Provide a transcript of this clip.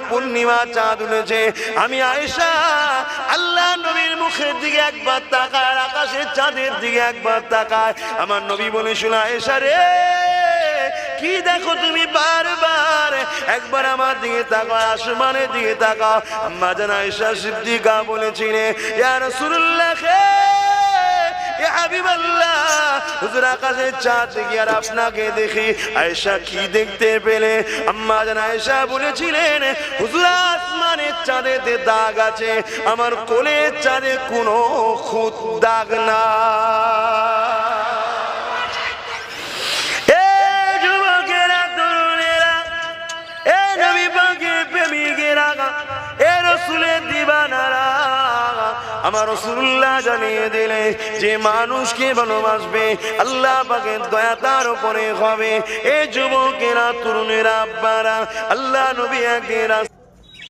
পূর্ণিমা চাঁদ উঠেছে, আমি আয়েশা আল্লাহ নবীর মুখের দিকে একবার তাকায়, আকাশের চাঁদের দিকে একবার তাকায়। আমার নবী বলে, শোনা আয়েশা রে, কি দেখো তুমি? বারবার একবার আমার দিকে তাকাও, আসমানের দিকে তাকাও। আম্মা জান আয়েশা সিদ্দিকা বলেছিলেন, ইয়া রাসূলুল্লাহ, ইয়া হাবিবাল্লাহ, হুজুর আকাশের চাঁদ দেখি আর আপনাকে দেখি। আয়েশা কি দেখতে পেলে? আম্মা জান আয়েশা বলেছিলেন, হুজুর আসমানের চাঁদেতে দাগ আছে, আমার কোলের চাঁদে কোনো খুঁত দাগ না। আমার রাসূলুল্লাহ জানিয়ে দিলে, যে মানুষকে ভালোবাসবে আল্লাহ পাকের দয়া তার উপরে হবে। এই যুবকেরা, তরুণেরা, আব্বারা, আল্লাহ নবী একদিন